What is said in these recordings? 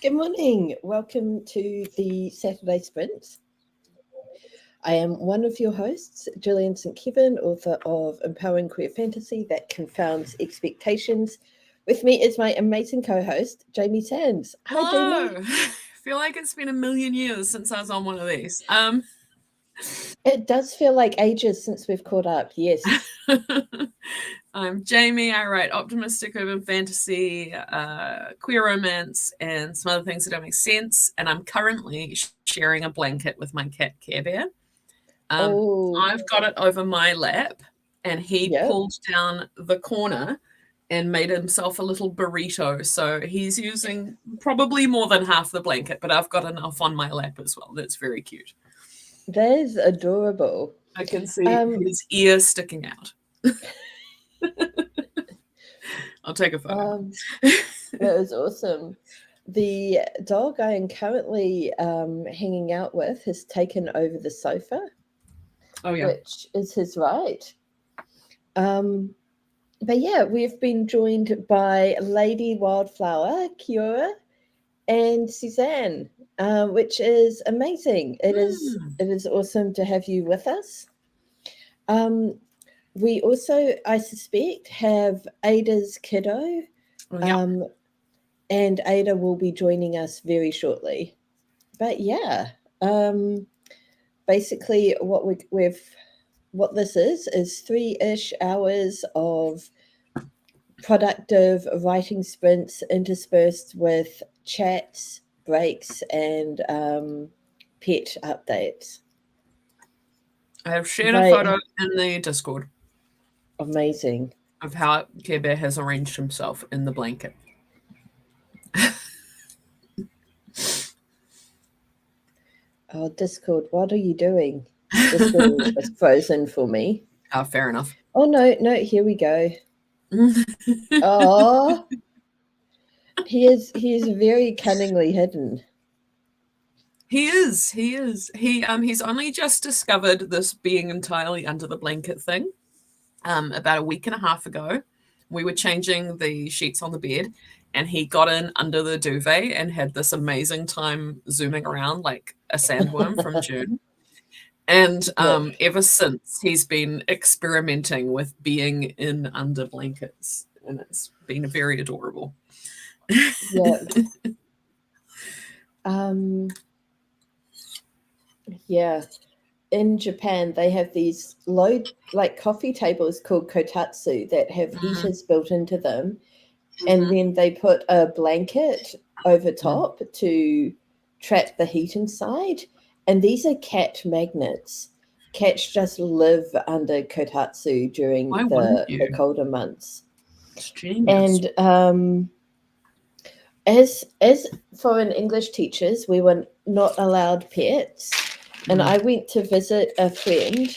Good morning. Welcome to the Saturday Sprint. I am one of your hosts, Gillian St, author of Empowering Queer Fantasy That Confounds Expectations. With me is my amazing co-host, Jamie Sands. Hello. Hi, Jamie. I feel like it's been a million years since I was on one of these. It does feel like ages since we've caught up, yes. I'm Jamie. I write optimistic urban fantasy, queer romance, and some other things that don't make sense. And I'm currently sharing a blanket with my cat, Care Bear. I've got it over my lap, and he pulled down the corner and made himself a little burrito. So he's using probably more than half the blanket, but I've got enough on my lap as well. That's very cute. That is adorable. I can see his ear sticking out. I'll take a photo. That was awesome. The dog I am currently hanging out with has taken over the sofa, which is his right. But yeah, we've been joined by Lady Wildflower, Kiora, and Suzanne, which is amazing. It is awesome to have you with us. We also, I suspect, have Ada's kiddo, and Ada will be joining us very shortly. But yeah, basically what what this is 3-ish hours of productive writing sprints interspersed with chats, breaks, and pet updates. I have shared a photo in the Discord. Amazing. Of how Care Bear has arranged himself in the blanket. Oh, Discord, what are you doing? Discord is frozen for me. Oh, fair enough. Oh, no, here we go. Oh, he is very cunningly hidden. He is. He's only just discovered this being entirely under the blanket thing. About a week and a half ago, we were changing the sheets on the bed, and he got in under the duvet and had this amazing time zooming around like a sandworm from June. And ever since, he's been experimenting with being in under blankets, and it's been very adorable. Yeah. Yeah. In Japan, they have these coffee tables called kotatsu that have heaters built into them, and then they put a blanket over top to trap the heat inside. And these are cat magnets. Cats just live under kotatsu during the colder months. And as foreign English teachers, we were not allowed pets. And I went to visit a friend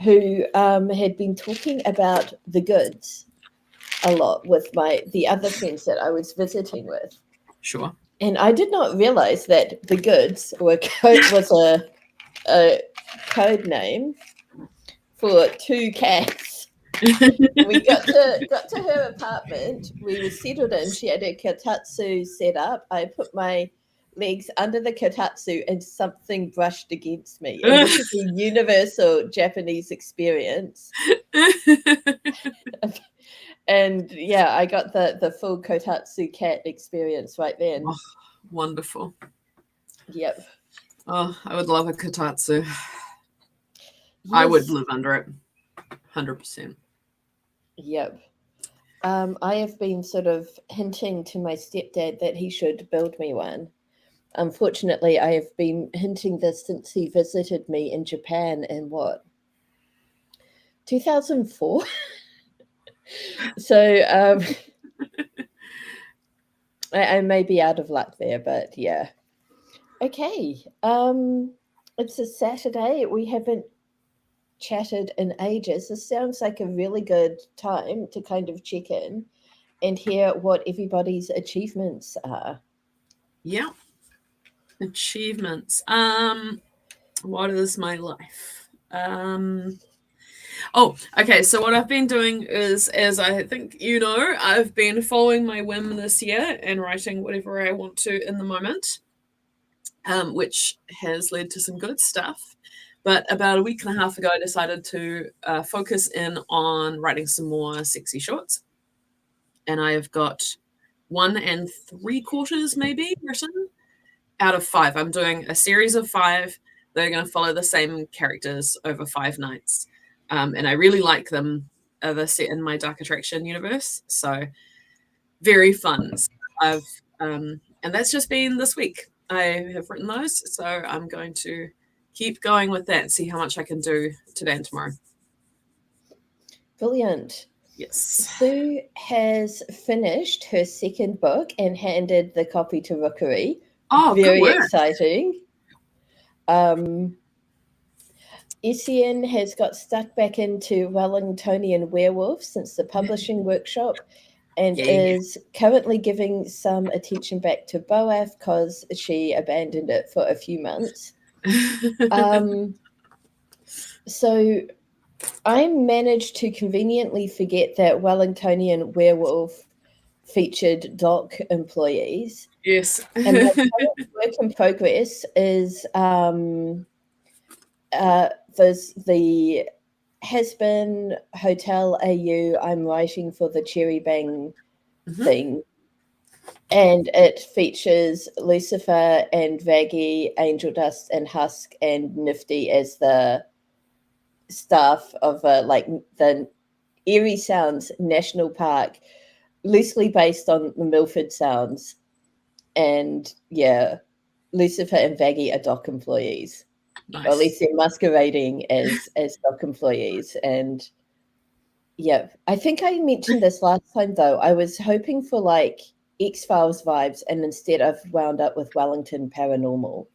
who had been talking about the goods a lot with the other friends that I was visiting with. Sure. And I did not realize that the goods was a code name for 2 cats. We got to her apartment. We were settled in. She had a kotatsu set up. I put my legs under the kotatsu and something brushed against me. And this is a universal Japanese experience. And yeah, I got the full kotatsu cat experience right then. Oh, wonderful. Yep. Oh, I would love a kotatsu. Yes. I would live under it. 100%. Yep. I have been sort of hinting to my stepdad that he should build me one. Unfortunately, I have been hinting this since he visited me in Japan in 2004? So I may be out of luck there, but yeah. Okay. It's a Saturday. We haven't chatted in ages. This sounds like a really good time to kind of check in and hear what everybody's achievements are. Yeah. Achievements. What is my life? Oh, okay. So what I've been doing is, as I think you know, I've been following my whim this year and writing whatever I want to in the moment, which has led to some good stuff. But about a week and a half ago, I decided to focus in on writing some more sexy shorts. And I have got 1 3/4 maybe written out of 5. I'm doing a series of 5. They're going to follow the same characters over 5 nights. And I really like them. They're set in my Dark Attraction universe. So very fun. So and that's just been this week. I have written those. So I'm going to keep going with that and see how much I can do today and tomorrow. Brilliant. Yes. Sue has finished her second book and handed the copy to Rookery. Oh, very good work. Exciting. Etienne has got stuck back into Wellingtonian Werewolf since the publishing workshop and is currently giving some attention back to Boaf because she abandoned it for a few months. So I managed to conveniently forget that Wellingtonian Werewolf featured dock employees. Yes. And my current work in progress is there's the Has-Been Hotel AU I'm writing for the Cherry Bang thing. And it features Lucifer and Vaggie, Angel Dust and Husk and Nifty as the staff of the Erie Sounds National Park, loosely based on the Milford Sounds. And yeah, Lucifer and Vaggie are dock employees. Nice. Or at least they're masquerading as dock employees. And yeah, I think I mentioned this last time though. I was hoping for like X-Files vibes, and instead I've wound up with Wellington Paranormal.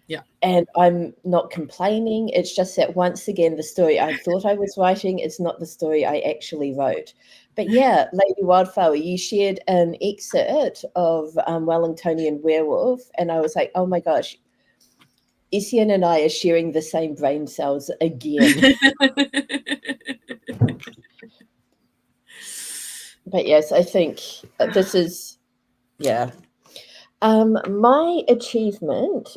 Yeah. And I'm not complaining. It's just that once again, the story I thought I was writing is not the story I actually wrote. But yeah, Lady Wildflower, you shared an excerpt of Wellingtonian Werewolf, and I was like, oh my gosh, Etienne and I are sharing the same brain cells again. But yes, I think this is, yeah. My achievement,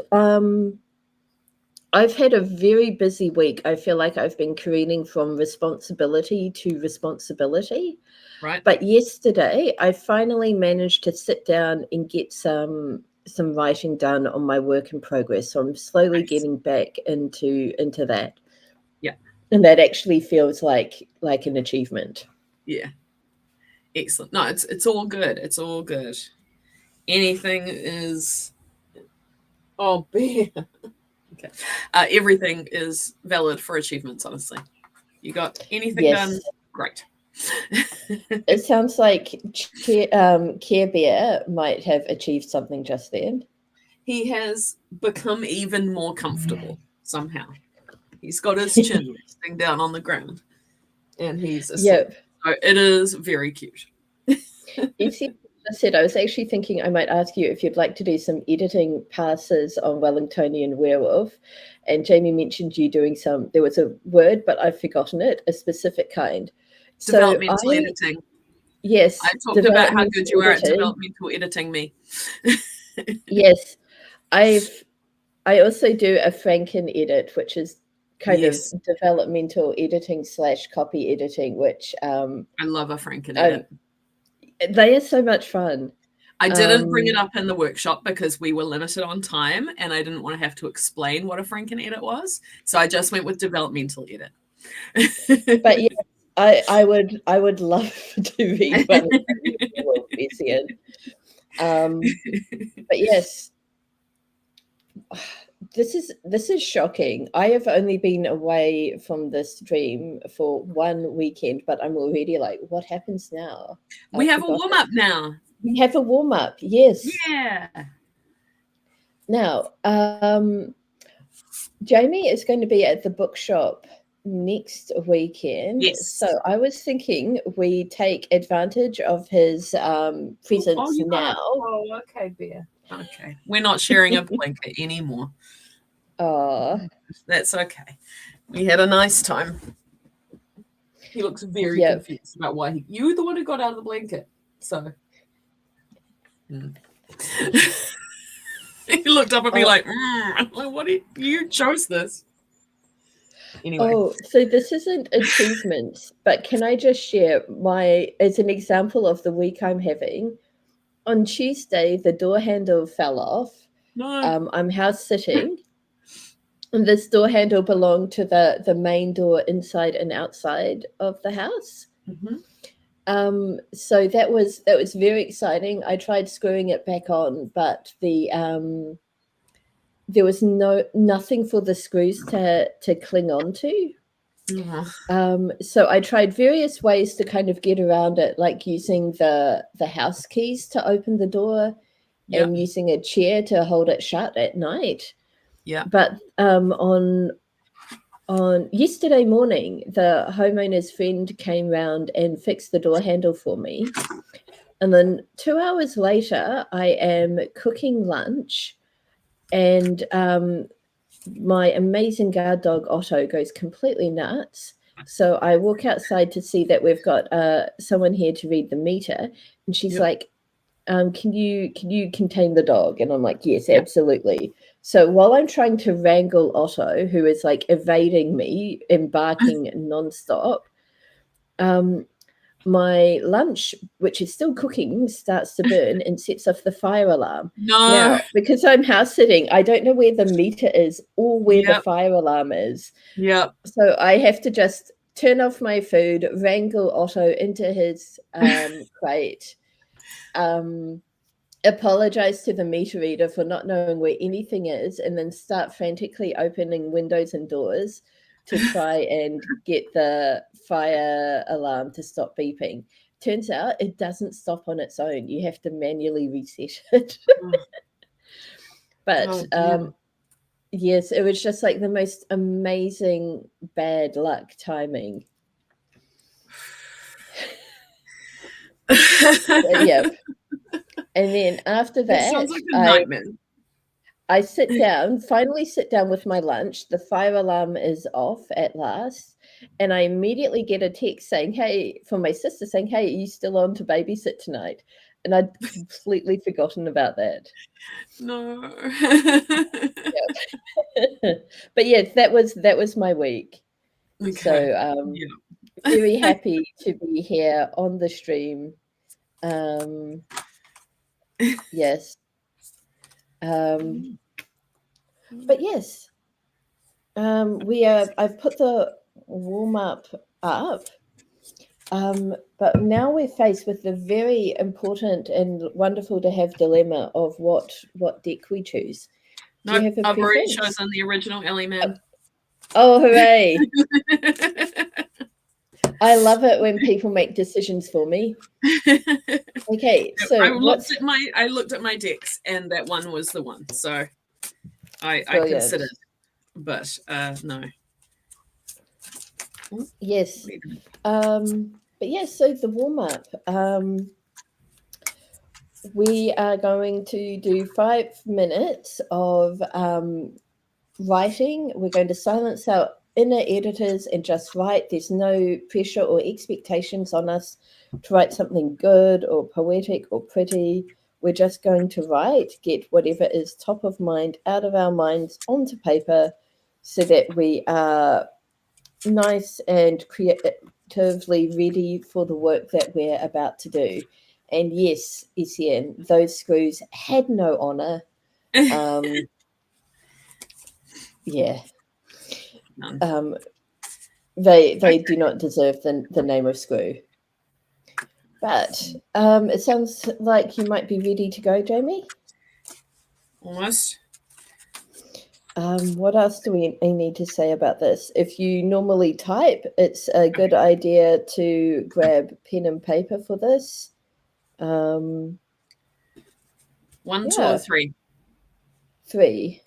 I've had a very busy week. I feel like I've been careening from responsibility to responsibility. Right. But yesterday, I finally managed to sit down and get some writing done on my work in progress. So I'm slowly getting back into that. Yeah. And that actually feels like an achievement. Yeah. Excellent. No, it's all good. It's all good. Anything is beer. Okay. Everything is valid for achievements, honestly. You got anything done? Great. It sounds like Care Bear might have achieved something just then. He has become even more comfortable somehow. He's got his chin resting down on the ground, and he's asleep. So it is very cute. I said I was actually thinking I might ask you if you'd like to do some editing passes on Wellingtonian Werewolf. And Jamie mentioned you doing some. There was a word, but I've forgotten it. A specific kind. Developmental editing. Yes. I talked about how good you are at developmental editing me. Yes. I also do a Franken edit, which is kind of developmental editing / copy editing, which I love a Franken edit. They are so much fun. I didn't bring it up in the workshop because we were limited on time and I didn't want to have to explain what a Franken edit was. So I just went with developmental edit. But yeah, I would love to read one of Etienne. But yes, this is shocking. I have only been away from this dream for 1 weekend, but I'm already like, what happens now? We have a warm-up now. We have a warm-up, yes. Yeah. Now, Jamie is going to be at the bookshop next weekend. Yes. So I was thinking we take advantage of his presence now. Oh, okay, Bear. Okay. We're not sharing a blanket anymore. Oh. That's okay. We had a nice time. He looks very confused about why you're the one who got out of the blanket. So he looked up at me like, what you chose this? Anyway. Oh, so this isn't achievements, but can I just share as an example of the week I'm having? On Tuesday, the door handle fell off. No. I'm house sitting, and this door handle belonged to the main door inside and outside of the house. So that was very exciting. I tried screwing it back on, but there was nothing for the screws to cling on to. So I tried various ways to kind of get around it, like using the house keys to open the door and using a chair to hold it shut at night. But on yesterday morning, the homeowner's friend came round and fixed the door handle for me. And then 2 hours later, I am cooking lunch, and my amazing guard dog Otto goes completely nuts. So I walk outside to see that we've got someone here to read the meter, and she's like, can you contain the dog? And I'm like, yes, absolutely. So while I'm trying to wrangle Otto, who is like evading me and barking nonstop, my lunch, which is still cooking, starts to burn and sets off the fire alarm. No. Now, because I'm house sitting, I don't know where the meter is or where the fire alarm is. So I have to just turn off my food, wrangle Otto into his crate, apologize to the meter reader for not knowing where anything is, and then start frantically opening windows and doors to try and get the fire alarm to stop beeping. Turns out it doesn't stop on its own. You have to manually reset it. But yes, it was just like the most amazing bad luck timing. Yep. And then after that, sounds like a nightmare. I finally sit down with my lunch. The fire alarm is off at last. And I immediately get a text saying, from my sister saying, hey, are you still on to babysit tonight? And I'd completely forgotten about that. No. But yes, that was my week. Okay. So very happy to be here on the stream. Yes. But yes, I've put the warm-up up, but now we're faced with the very important and wonderful to have dilemma of what deck we choose. Do you have a I've already preference? chosen the original Ellie Man. Oh, hooray! I love it when people make decisions for me. Okay, so I looked at my decks, and that one was the one. So I considered, but no. Yes. But yes, so the warm-up. We are going to do 5 minutes of writing. We're going to silence our inner editors and just write. There's no pressure or expectations on us to write something good or poetic or pretty. We're just going to write, get whatever is top of mind out of our minds onto paper so that we are nice and creatively ready for the work that we're about to do. And yes, Etienne, those screws had no honor. Yeah. They do not deserve the name of screw. But it sounds like you might be ready to go, Jamie. Almost. What else do we need to say about this? If you normally type, it's a good idea to grab pen and paper for this. 1, 2, or 3? 3.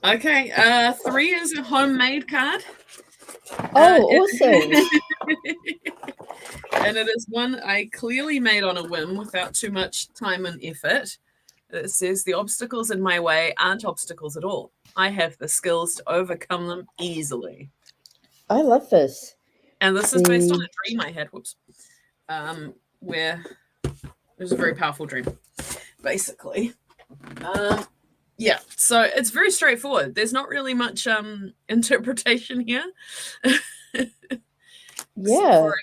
Okay, 3 is a homemade card. Oh, awesome. And it is one I clearly made on a whim without too much time and effort. It says the obstacles in my way aren't obstacles at all. I have the skills to overcome them easily. I love this. And this is based on a dream I had, where it was a very powerful dream, basically. Yeah, so it's very straightforward. There's not really much interpretation here. Yeah. For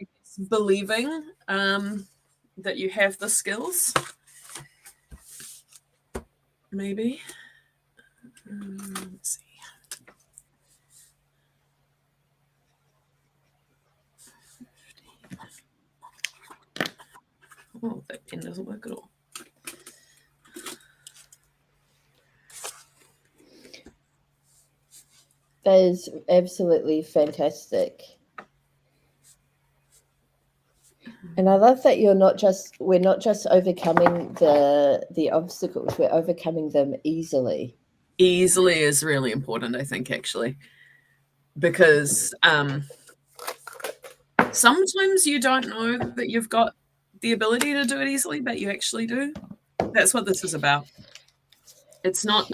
believing that you have the skills. Maybe. Let's see. Oh, that pen doesn't work at all. That is absolutely fantastic. And I love that we're not just overcoming the obstacles, we're overcoming them easily. Easily is really important, I think, actually, because sometimes you don't know that you've got the ability to do it easily, but you actually do. That's what this is about. It's not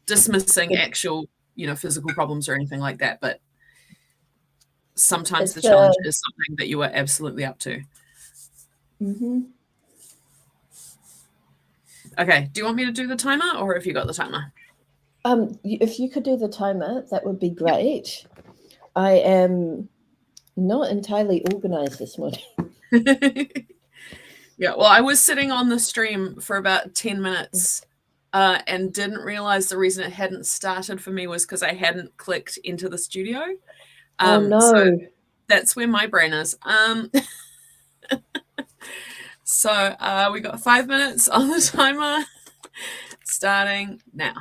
dismissing actual, physical problems or anything like that, but sometimes the challenge is something that you are absolutely up to. Mm-hmm. Okay, do you want me to do the timer, or have you got the timer? If you could do the timer, that would be great. I am not entirely organized this morning. Yeah, well, I was sitting on the stream for about 10 minutes and didn't realize the reason it hadn't started for me was because I hadn't clicked into the studio. Oh, no. So that's where my brain is. So we got 5 minutes on the timer, starting now.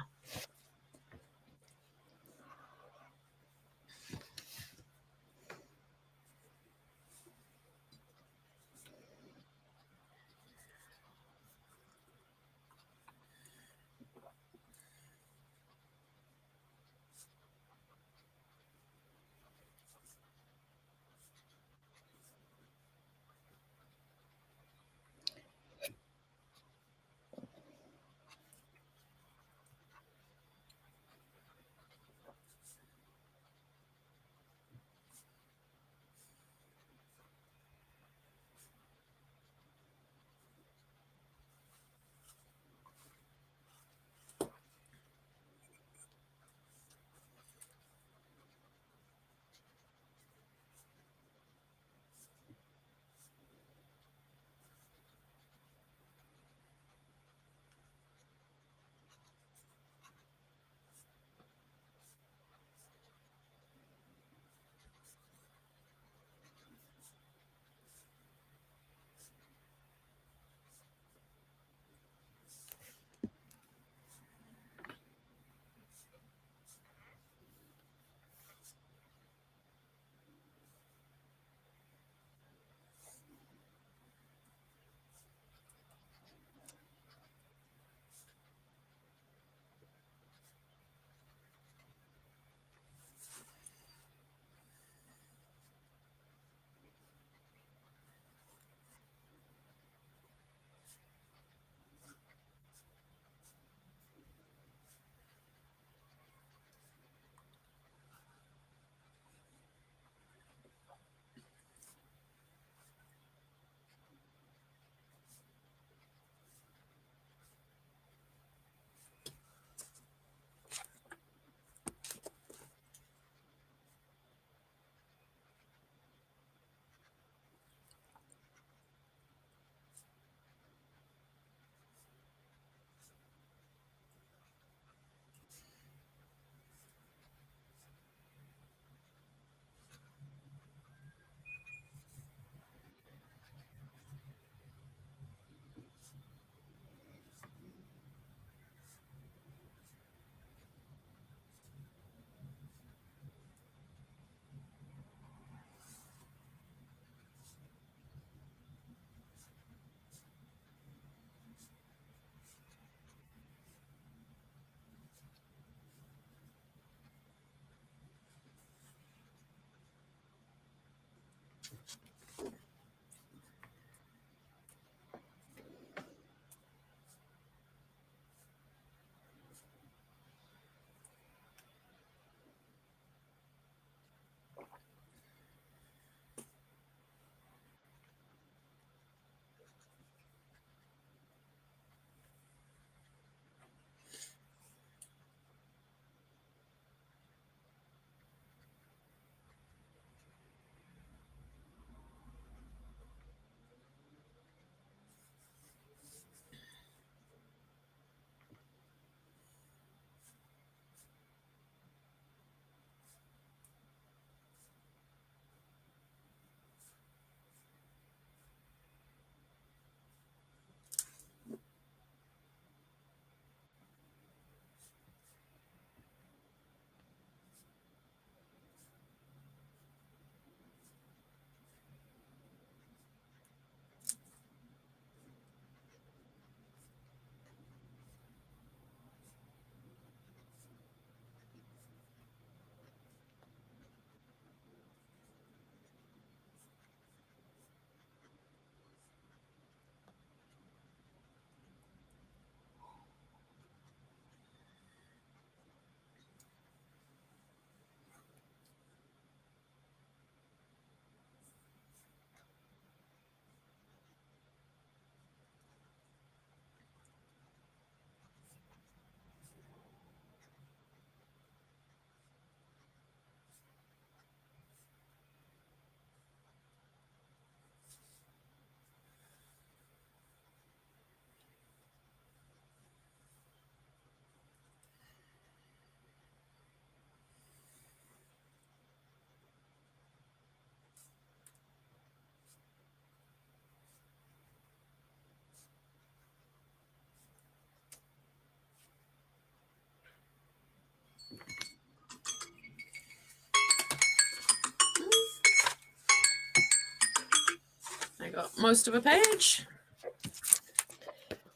got most of a page.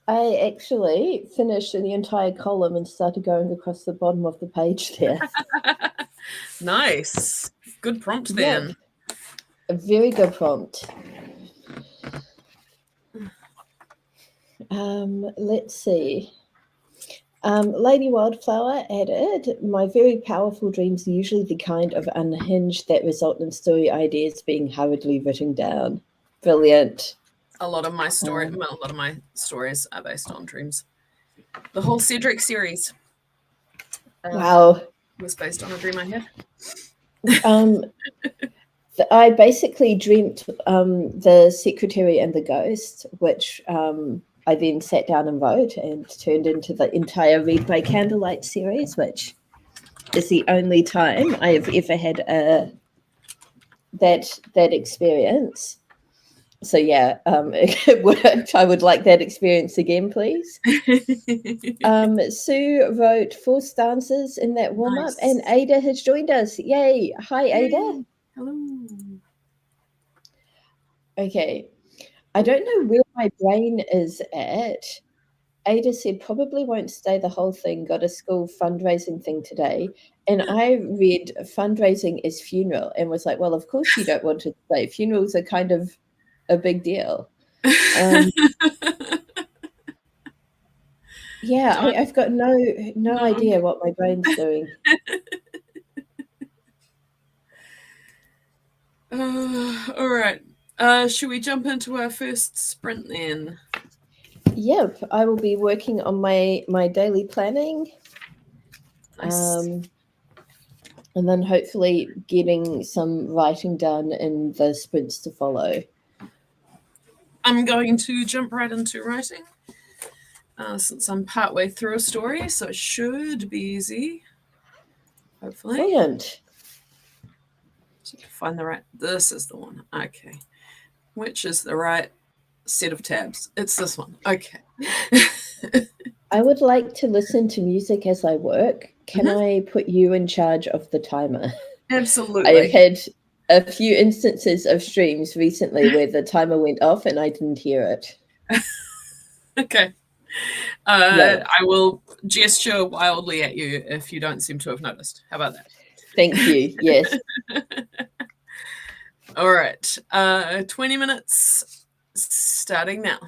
I actually finished the entire column and started going across the bottom of the page there. Nice. Good prompt then. Yep. A very good prompt. Let's see. Lady Wildflower added, my very powerful dreams are usually the kind of unhinged that result in story ideas being hurriedly written down. Brilliant. A lot of my stories are based on dreams. The whole Cedric series Wow. was based on a dream I had. I basically dreamt the Secretary and the Ghost, which I then sat down and wrote and turned into the entire Read by Candlelight series, which is the only time I have ever had that experience. So yeah, it worked. I would like that experience again, please. Sue wrote 4 stanzas in that warm-up, Nice. and Ada has joined us. Yay. Hi, Ada. Hello. Okay. I don't know where my brain is at. Ada said probably won't stay the whole thing, got a school fundraising thing today. And I read fundraising as funeral and was like, well, of course you don't want to stay. Funerals are kind of a big deal. Yeah, I've got no idea what my brain's doing. All right. Should we jump into our first sprint then? Yep, I will be working on my daily planning. Nice. And then hopefully getting some writing done in the sprints to follow. I'm going to jump right into writing since I'm partway through a story, so it should be easy. Hopefully. Brilliant. So find the right. This is the one. Okay. Which is the right set of tabs? It's this one. Okay. I would like to listen to music as I work. Can I put you in charge of the timer? Absolutely. I have had a few instances of streams recently where the timer went off and I didn't hear it. Okay. Yeah. I will gesture wildly at you if you don't seem to have noticed. How about that? Thank you. Yes. All right. 20 minutes starting now.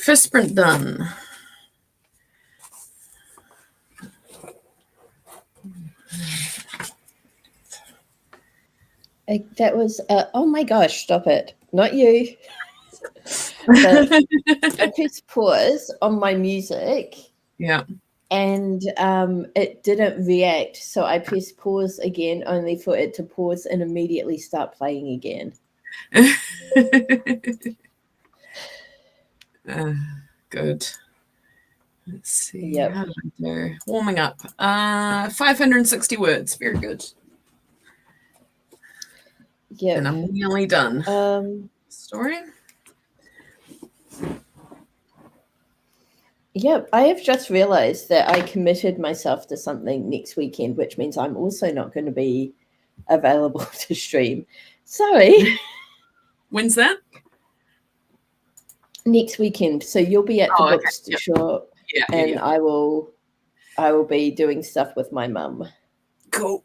first sprint done. That was, oh my gosh, stop it. Not you. But I pressed pause on my music. Yeah. And it didn't react. So I pressed pause again, only for it to pause and immediately start playing again. Good. Let's see. Yep. How did I do? Warming up. 560 words. Very good. Yeah. And I'm nearly done. Story. Yep. I have just realized that I committed myself to something next weekend, which means I'm also not going to be available to stream. Sorry. When's that? Next weekend. So you'll be at the bookstore, and I will be doing stuff with my mum. Cool.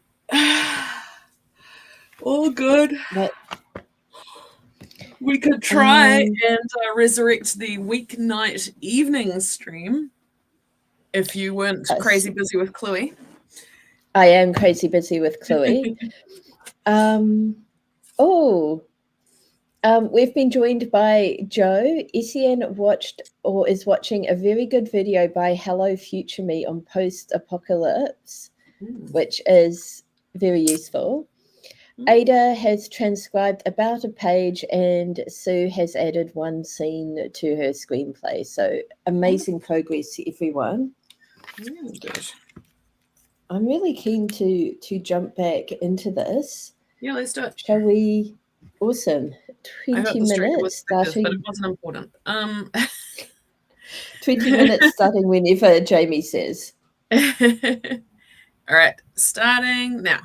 All good. But we could try and resurrect the weeknight evening stream if you weren't crazy busy with Chloe. I am crazy busy with Chloe. We've been joined by Joe. Etienne is watching a very good video by Hello Future Me on post-apocalypse, which is very useful. Ada has transcribed about a page, and Sue has added one scene to her screenplay. So amazing progress to everyone. Good. I'm really keen to jump back into this. Yeah, let's do it. Shall we? Awesome. 20 minutes starting. But it wasn't important. 20 minutes starting whenever Jamie says. All right, starting now.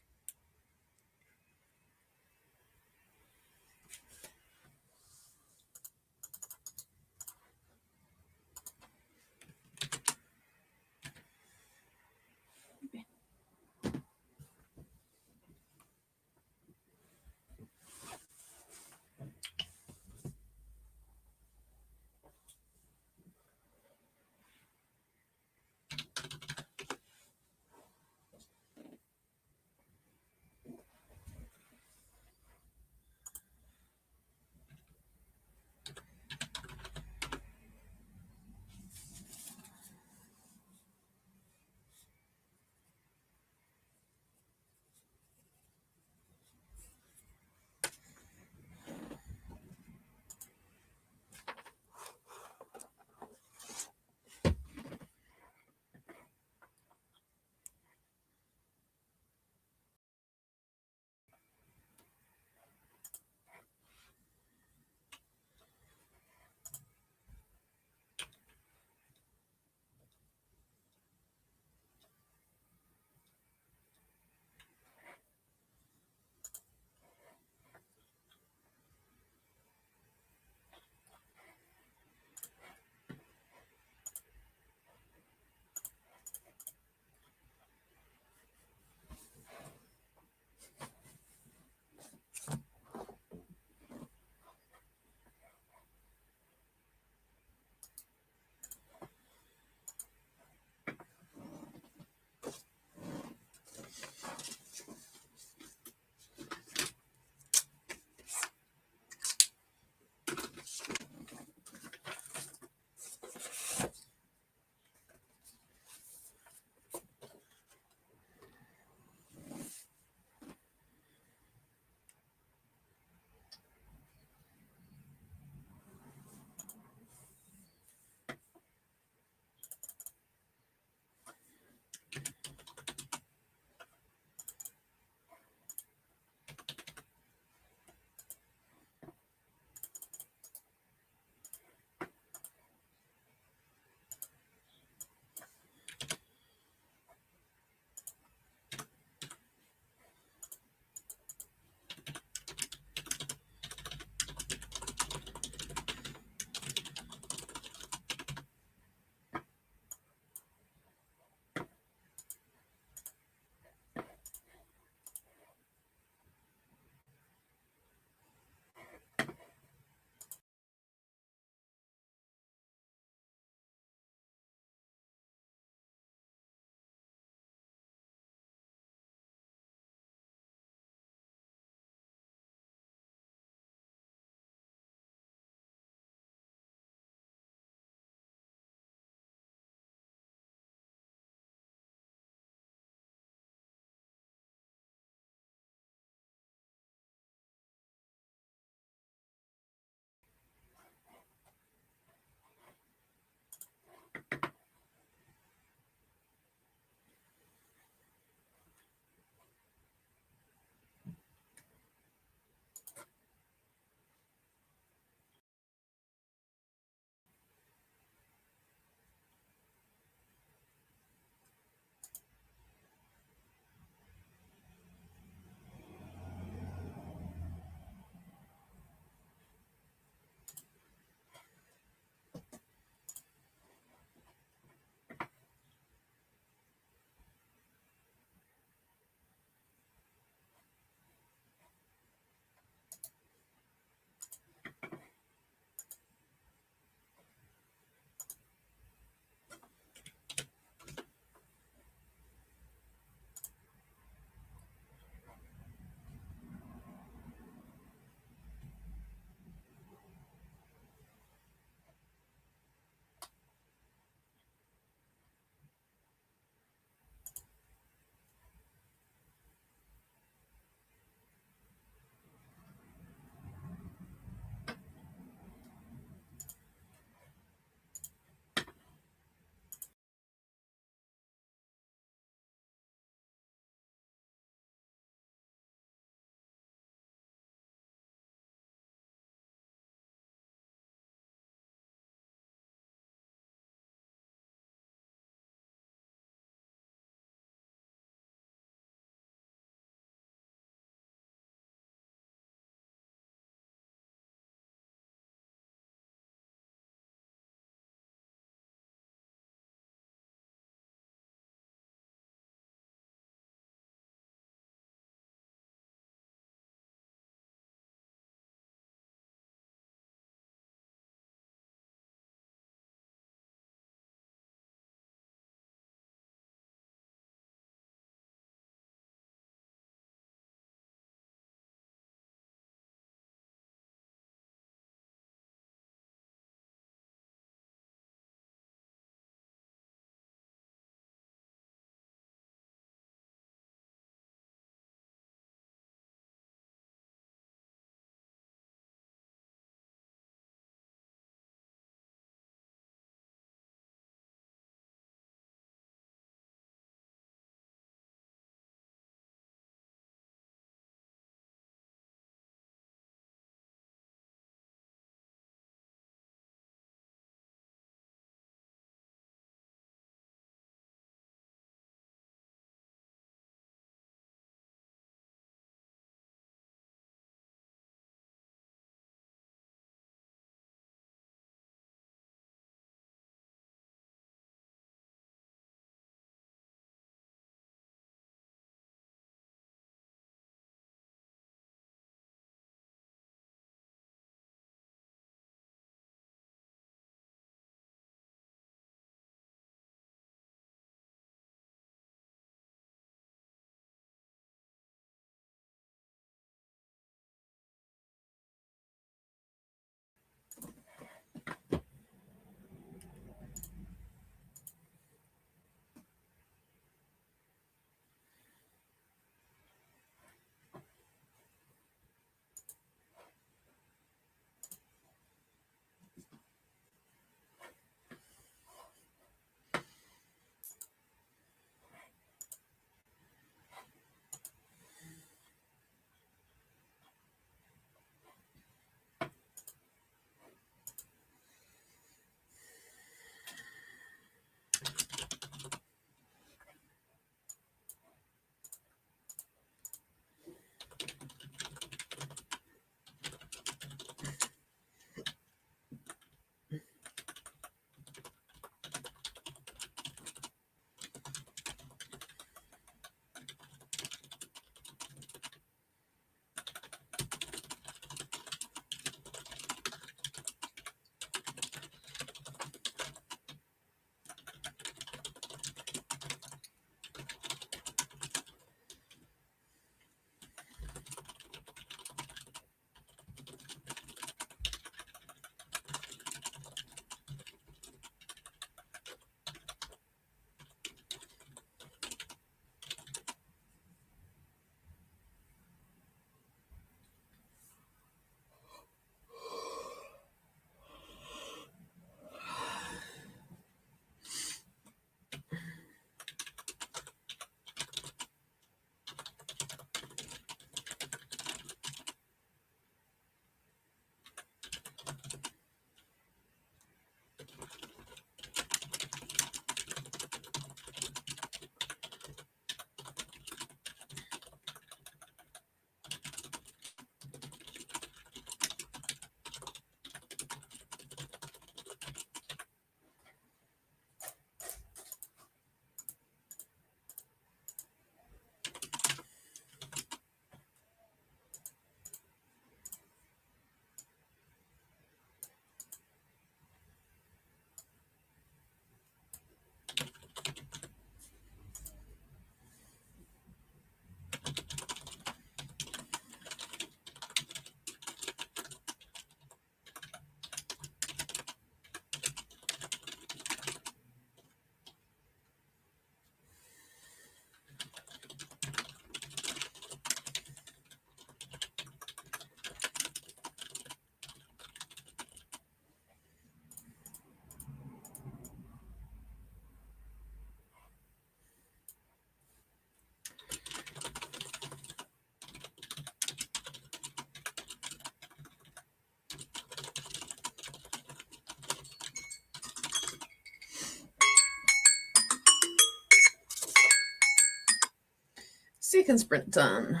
Second sprint done.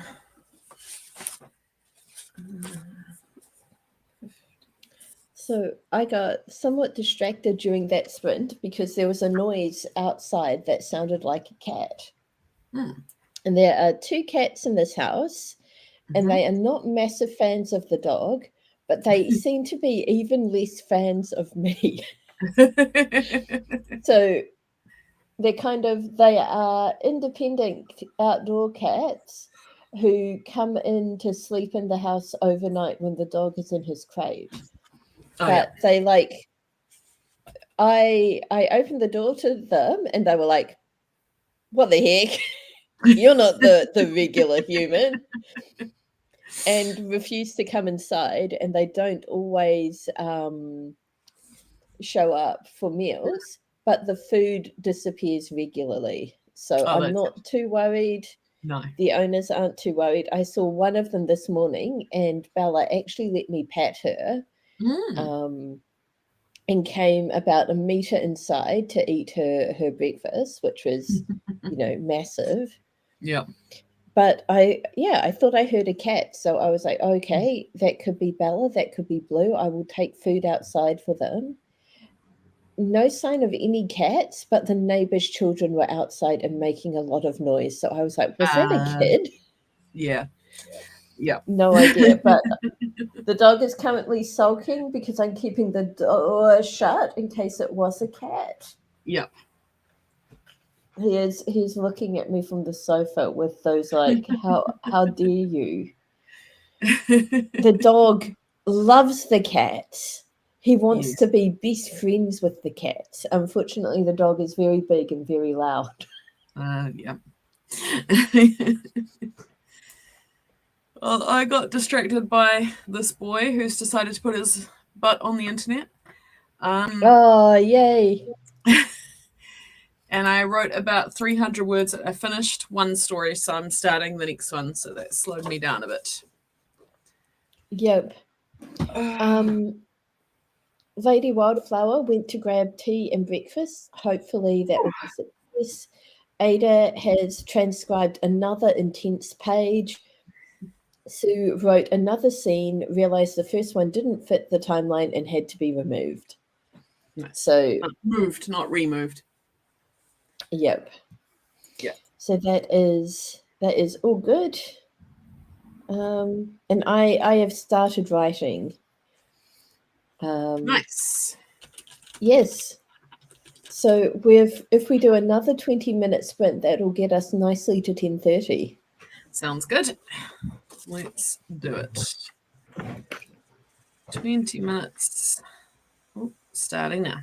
So I got somewhat distracted during that sprint because there was a noise outside that sounded like a cat. And there are 2 cats in this house, and they are not massive fans of the dog, but they seem to be even less fans of me. So they are independent outdoor cats who come in to sleep in the house overnight when the dog is in his crate. But they I opened the door to them and they were like, what the heck? You're not the regular human. And refused to come inside, and they don't always show up for meals, but the food disappears regularly. So I'm not too worried. No. The owners aren't too worried. I saw one of them this morning, and Bella actually let me pat her. And came about a meter inside to eat her breakfast, which was, massive. Yeah. But I thought I heard a cat. So I was like, okay, that could be Bella, that could be Blue. I will take food outside for them. No sign of any cats, but the neighbors' children were outside and making a lot of noise. So I was like, was that a kid? Yeah. Yeah. No idea. But the dog is currently sulking because I'm keeping the door shut in case it was a cat. Yeah. He's looking at me from the sofa with those like, how dare you? The dog loves the cat. He wants to be best friends with the cat. Unfortunately, the dog is very big and very loud. Yeah. Well, I got distracted by this boy who's decided to put his butt on the internet. Oh, yay. And I wrote about 300 words. I finished one story, so I'm starting the next one. So that slowed me down a bit. Yep. Lady Wildflower went to grab tea and breakfast. Hopefully that was a success. Ada has transcribed another intense page. Sue wrote another scene, realized the first one didn't fit the timeline and had to be removed. Nice. So moved, not removed. Yep. Yeah. So that is all good. And I have started writing. Nice. Yes. So if we do another 20-minute sprint, that'll get us nicely to 10:30. Sounds good. Let's do it. 20 minutes. Oh, starting now.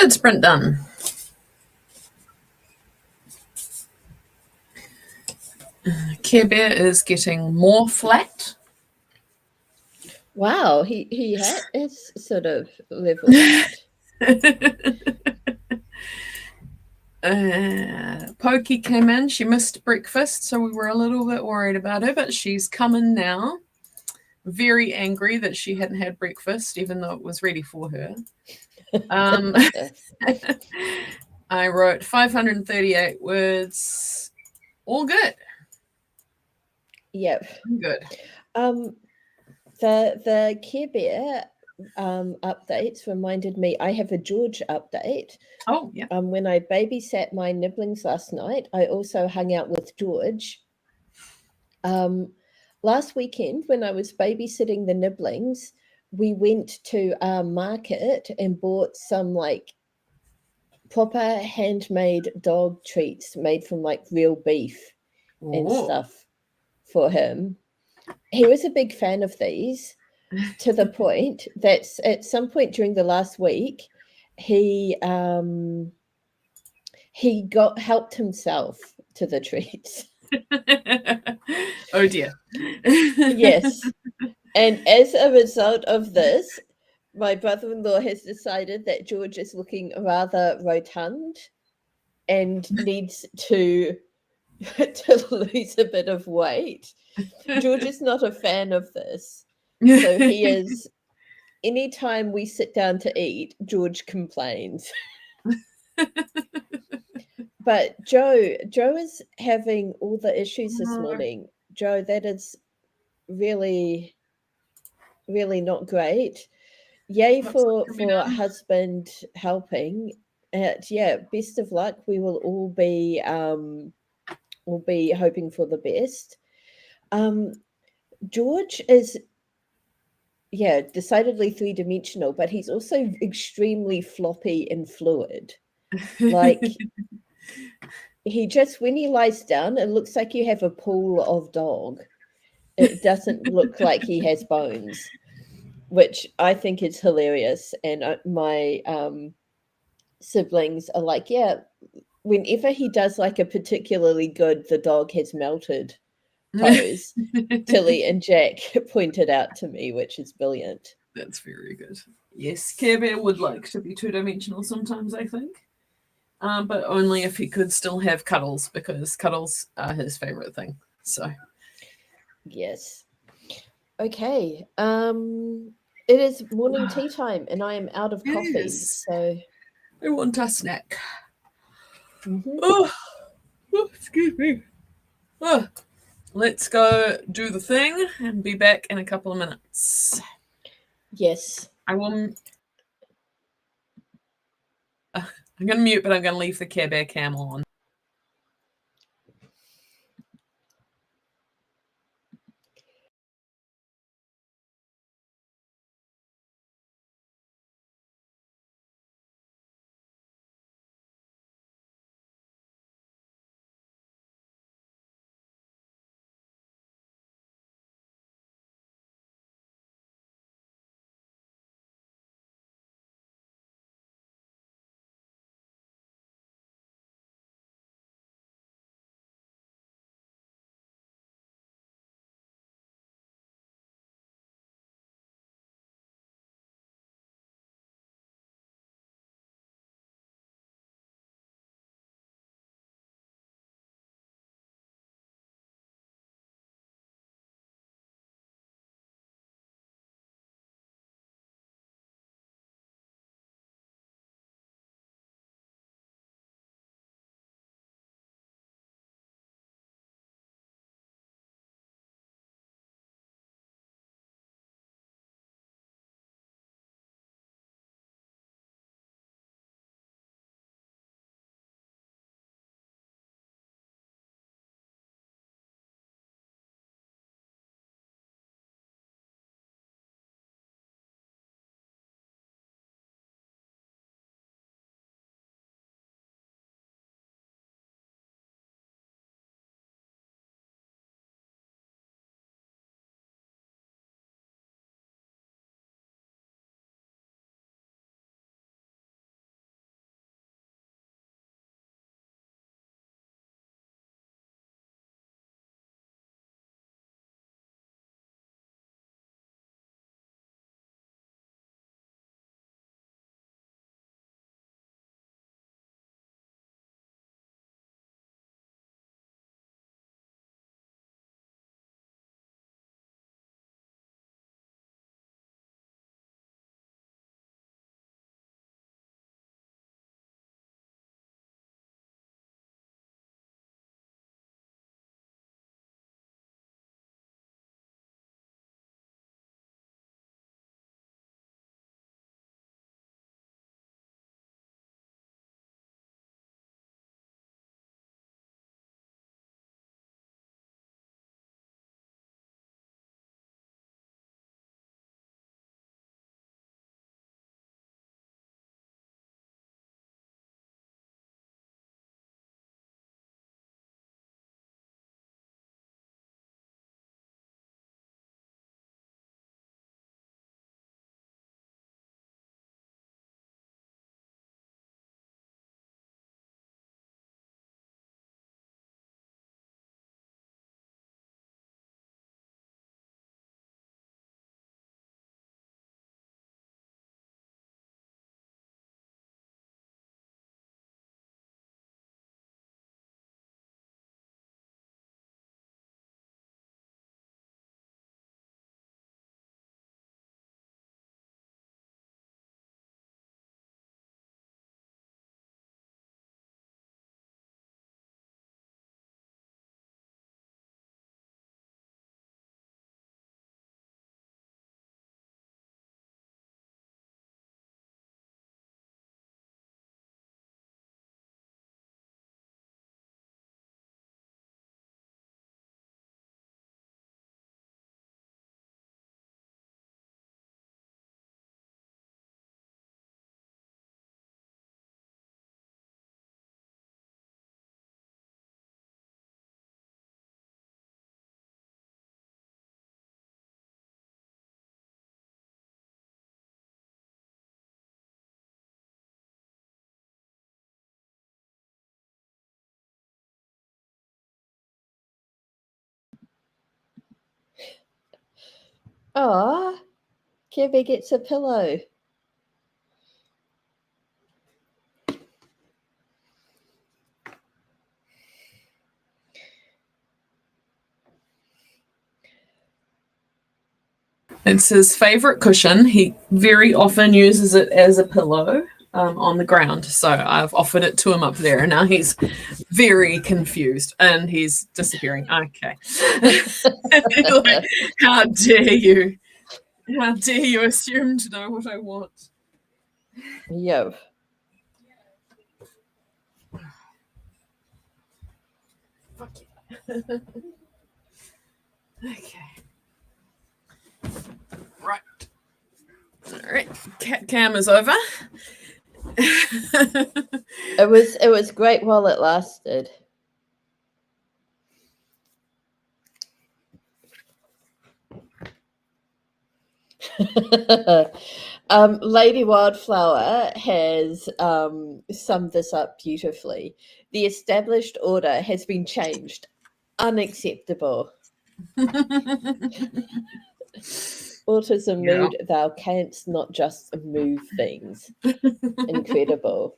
Good, sprint done. Care Bear is getting more flat. Wow, he is sort of leveled out. Pokey came in. She missed breakfast, so we were a little bit worried about her, but she's coming now. Very angry that she hadn't had breakfast, even though it was ready for her. I wrote 538 words. All good. Yep. Good. The Care Bear updates reminded me I have a George update. Oh, yeah. When I babysat my nibblings last night, I also hung out with George. Last weekend, when I was babysitting the nibblings, we went to a market and bought some like proper handmade dog treats made from like real beef and stuff for him. He was a big fan of these, to the point that at some point during the last week, he helped himself to the treats. Oh dear. Yes. And as a result of this, my brother-in-law has decided that George is looking rather rotund and needs to lose a bit of weight. George is not a fan of this. So he is, anytime we sit down to eat, George complains. But Joe is having all the issues this morning. Joe, that is really, really not great. Yay for husband helping. Yeah, best of luck. We will all be hoping for the best. George is, yeah, decidedly three-dimensional, but he's also extremely floppy and fluid. Like, he just, when he lies down, it looks like you have a pool of dog. It doesn't look like he has bones, which I think is hilarious. And my siblings are like, yeah, whenever he does like a particularly good "the dog has melted" pose, Tilly and Jack pointed out to me, which is brilliant. That's very good. Yes, Care Bear would like to be two-dimensional sometimes, I think. But only if he could still have cuddles, because cuddles are his favorite thing. So yes. Okay. It is morning tea time and I am out of coffee. Yes. So I want a snack. Mm-hmm. Excuse me. Let's go do the thing and be back in a couple of minutes. Yes. I will. I'm going to mute, but I'm going to leave the Care Bear cam on. Aw, Kevy gets a pillow. It's his favorite cushion. He very often uses it as a pillow on the ground. So I've offered it to him up there, and now he's very confused and he's disappearing. Okay. Like, how dare you? How dare you assume to know what I want? Yo. Fuck yeah. Okay. Right. All right. Cat cam is over. It was great while it lasted. Lady Wildflower has summed this up beautifully. The established order has been changed. Unacceptable. Autism mood, thou canst not just move things. Incredible.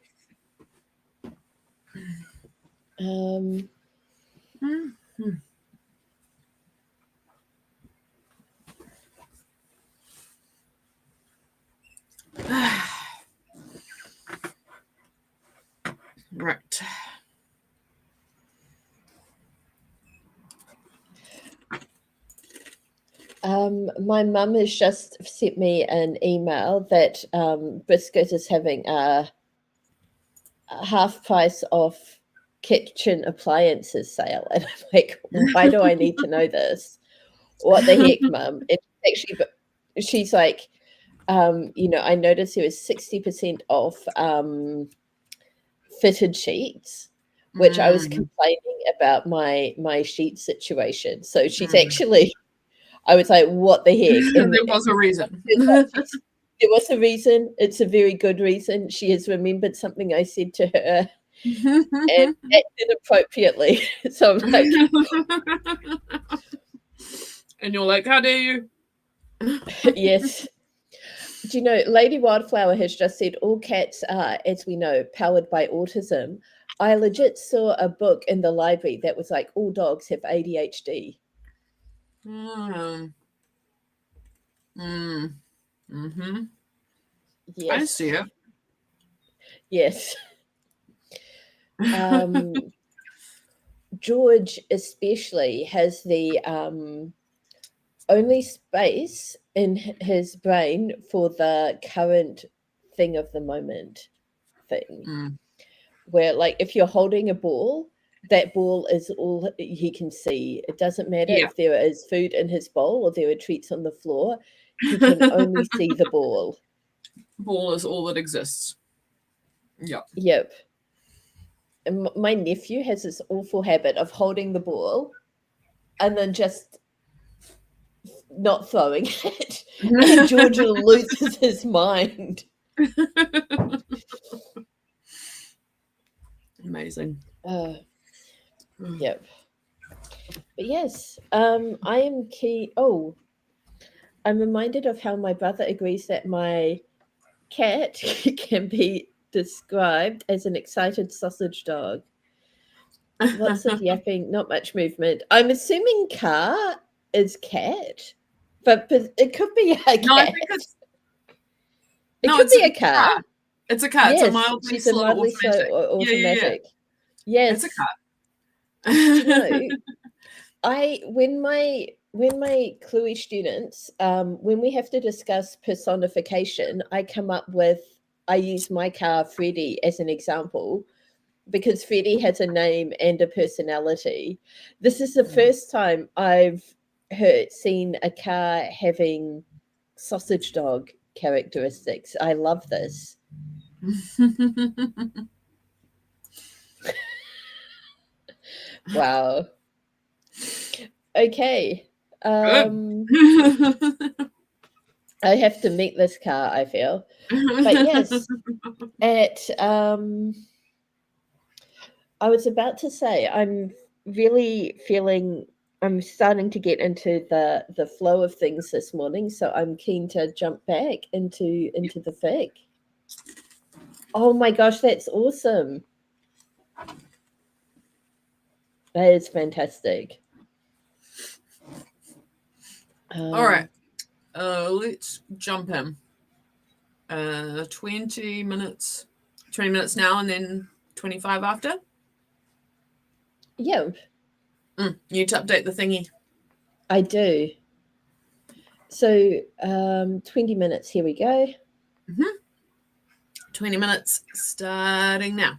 Right. My mum has just sent me an email that Biscuit is having a half price off kitchen appliances sale, and I'm like, why do I need to know this? What the heck, Mum? It's actually, she's like, you know, I noticed there was 60% off fitted sheets, which I was complaining about my sheet situation. So she's actually, I was like, what the heck? And there was a reason. There was a reason. It's a very good reason. She has remembered something I said to her and acted appropriately. So I'm like, and you're like, how dare you? yes. Do you know, Lady Wildflower has just said all cats are, as we know, powered by autism. I legit saw a book in the library that was like, all dogs have ADHD. Yes. I see it. Yes. George especially has the only space in his brain for the current thing of the moment thing. Where, like, if you're holding a ball, that ball is all he can see. It doesn't matter if there is food in his bowl or there are treats on the floor. He can only see the ball. Ball is all that exists. Yep. And my nephew has this awful habit of holding the ball and then just not throwing it. And George loses his mind. Amazing. Yep. But yes, I am keen. Oh, I'm reminded of how my brother agrees that my cat can be described as an excited sausage dog. Lots of yapping, not much movement. I'm assuming car is cat, but it could be a cat. No, I think it could be a car. It's a cat. Yes, it's a mildly she's a mildly slow automatic. Yeah. Yes, it's a cat. You know, when my Cluey students, when we have to discuss personification, I use my car Freddie as an example because Freddie has a name and a personality. This is the first time I've seen a car having sausage dog characteristics. I love this. Wow. Okay. I have to meet this car, I feel. But yes, I was about to say, I'm really feeling I'm starting to get into the flow of things this morning, so I'm keen to jump back into the fic. Oh my gosh, that's awesome. That is fantastic. All right. Let's jump in. 20 minutes. 20 minutes now and then 25 after? Yeah. You need to update the thingy. I do. So 20 minutes, here we go. 20 minutes starting now.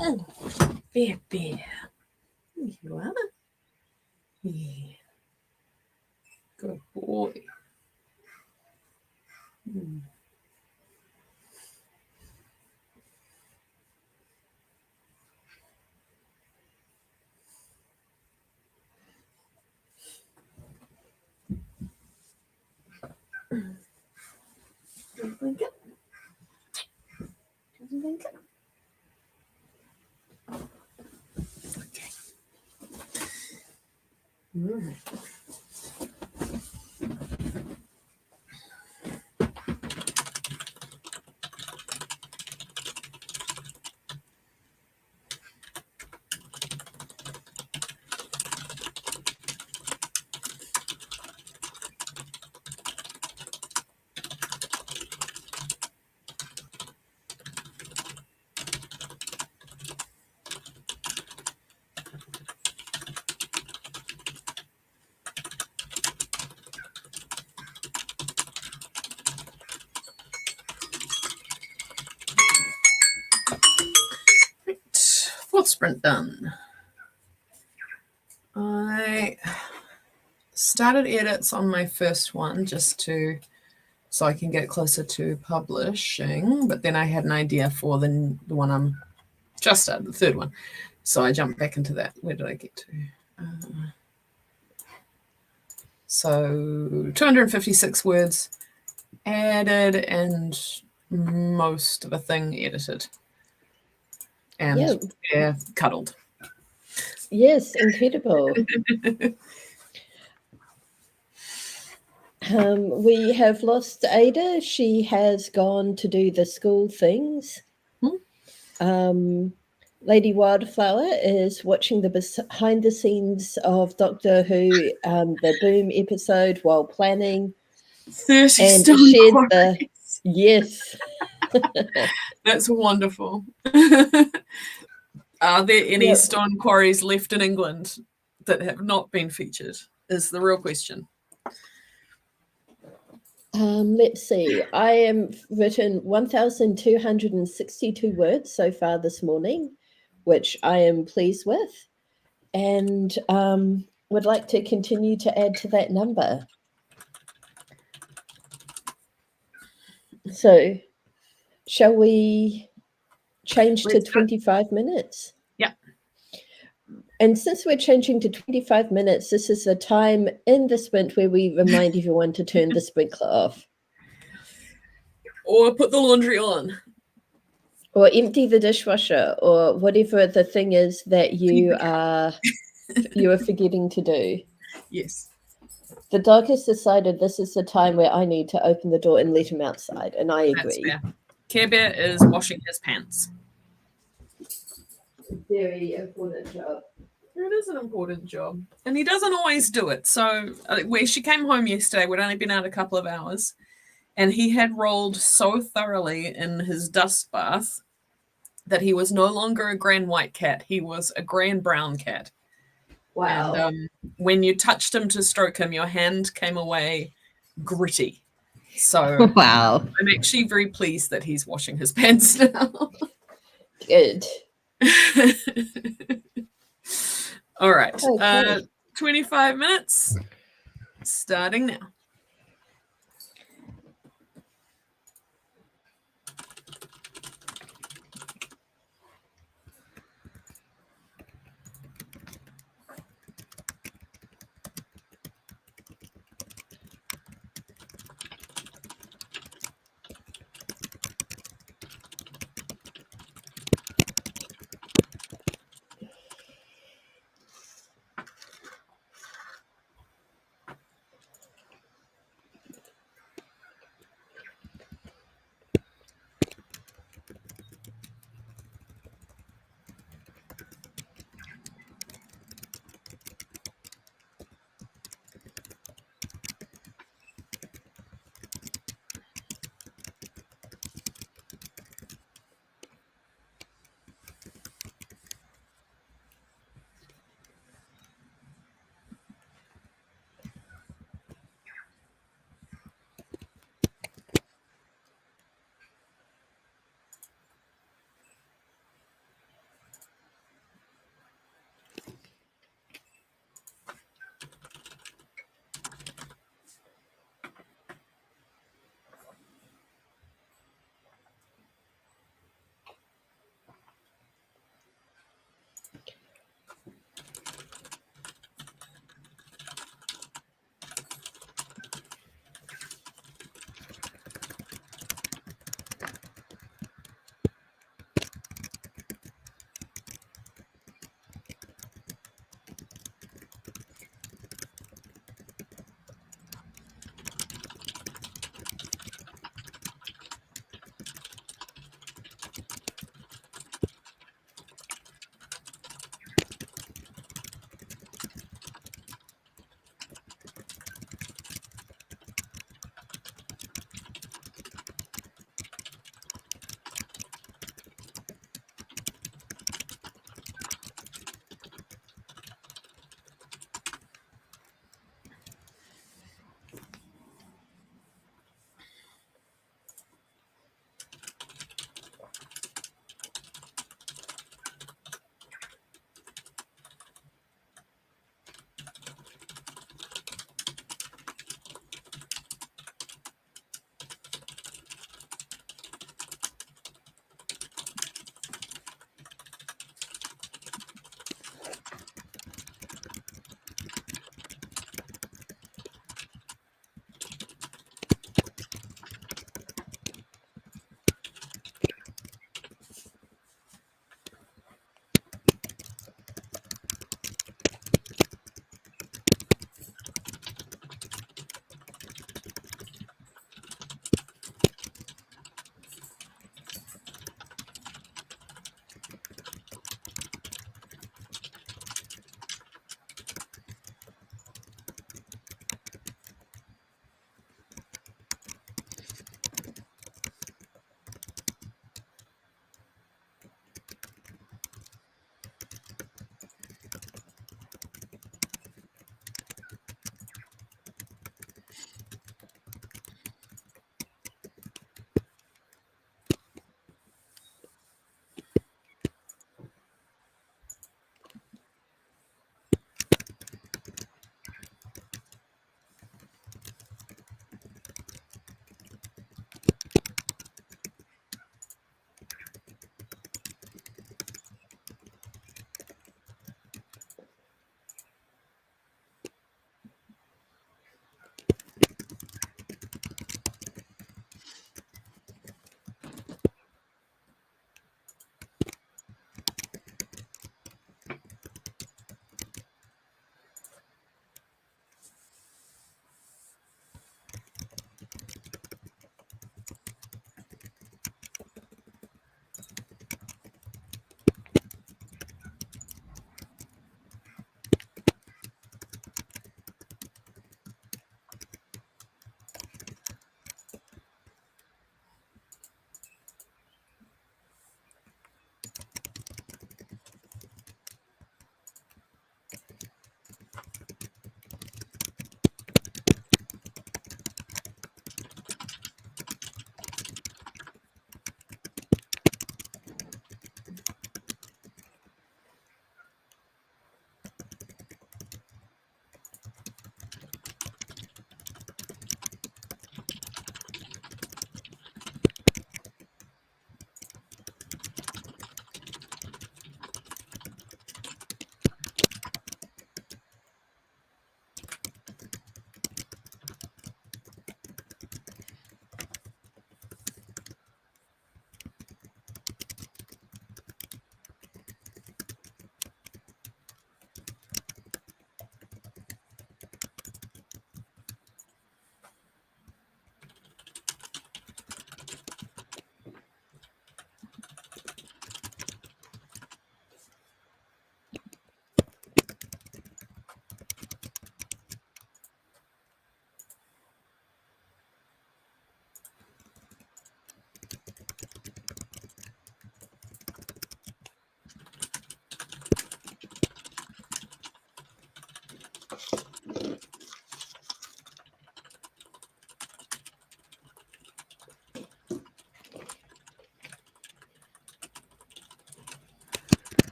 Oh, bear. Here you are. Yeah. Good boy. Blanket. Blanket. Okay. Fourth sprint done. I started edits on my first one just so I can get closer to publishing, but then I had an idea for the one I'm just started, the third one. So I jumped back into that. Where did I get to? So 256 words added and most of a thing edited. And cuddled. Yes, incredible. We have lost Ada. She has gone to do the school things. Lady Wildflower is watching the behind the scenes of Doctor Who, the Boom episode while planning. 30 and stone shared quarries. Yes. That's wonderful. Are there any stone quarries left in England that have not been featured? Is the real question. Let's see. I am written 1,262 words so far this morning, which I am pleased with, and would like to continue to add to that number. So, shall we change to 25 minutes? Yeah. And since we're changing to 25 minutes, this is the time in the sprint where we remind everyone to turn the sprinkler off. Or put the laundry on. Or empty the dishwasher, or whatever the thing is that you are forgetting to do. Yes. The dog has decided this is the time where I need to open the door and let him outside, and I agree. That's fair. Care Bear is washing his pants. Very important job. It is an important job. And he doesn't always do it. So where she came home yesterday, we'd only been out a couple of hours, and he had rolled so thoroughly in his dust bath that he was no longer a grand white cat. He was a grand brown cat. Wow. And when you touched him to stroke him, your hand came away gritty. So wow. I'm actually very pleased that he's washing his pants now. Good. All right. Okay. 25 minutes starting now.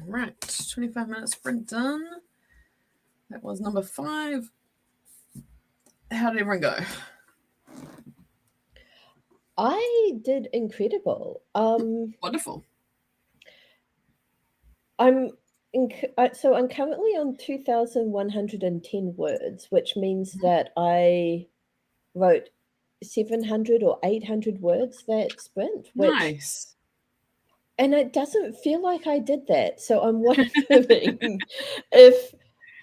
Right, 25 minute sprint done. That was number 5. How did everyone go? I did incredible. Wonderful. I'm currently on 2,110 words, which means that I wrote 700 or 800 words that sprint, which Nice. and it doesn't feel like I did that. So I'm wondering if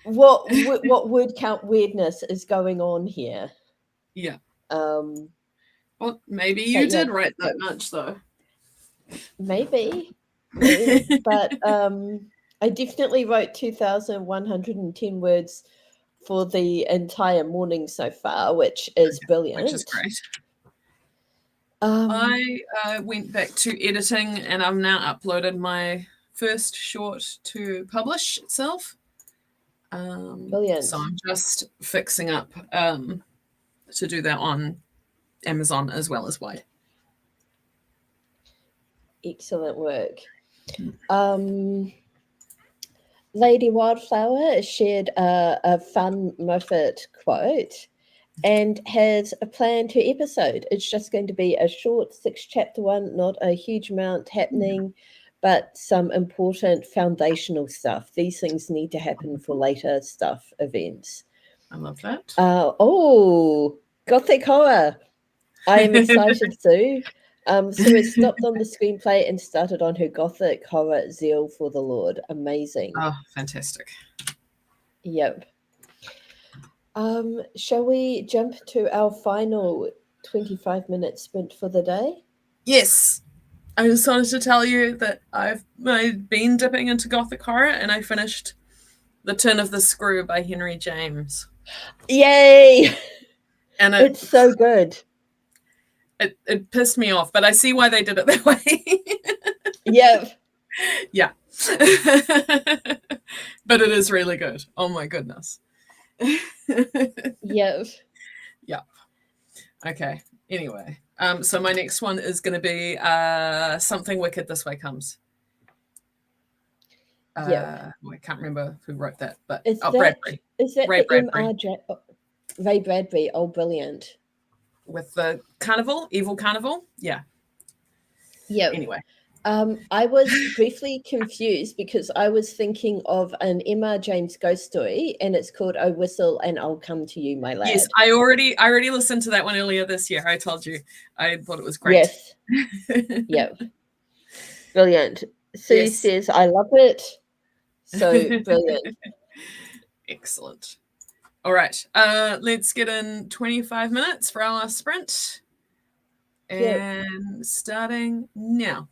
what word count weirdness is going on here. Yeah. Um, Well, maybe you yeah, did write that much, though. maybe, but I definitely wrote 2,110 words for the entire morning so far, which is brilliant. Which is great. I went back to editing, and I've now uploaded my first short to publish itself. Brilliant. So I'm just fixing up to do that on Amazon as well as Wide. Excellent work. Lady Wildflower shared a fun Moffat quote and has a plan to episode. It's just going to be a short 6-chapter one, not a huge amount happening, but some important foundational stuff. These things need to happen for later stuff events. I love that. Gothic horror. I am excited too. Sue stopped on the screenplay and started on her Gothic horror zeal for the Lord. Amazing. Oh, fantastic. Yep. Shall we jump to our final 25-minute sprint for the day? Yes. I just wanted to tell you that I've been dipping into Gothic horror, and I finished The Turn of the Screw by Henry James. Yay! And it's so good. It pissed me off, but I see why they did it that way. Yep. Yeah. But it is really good. Oh my goodness. Yep. Yeah. Okay. Anyway, so my next one is going to be Something Wicked This Way Comes. Yep. I can't remember who wrote that, but Bradbury. Is that Ray the Bradbury. Ray Bradbury? Oh, brilliant. With the carnival, evil carnival? Yeah. Yeah. Anyway. I was briefly confused because I was thinking of an Emma James ghost story, and it's called "Oh Whistle and I'll Come to You, My Lad." Yes, I already listened to that one earlier this year. I told you. I thought it was great. Yes. Yep. Brilliant. Sue says, I love it. So brilliant. Excellent. All right. Let's get in 25 minutes for our last sprint. And starting now.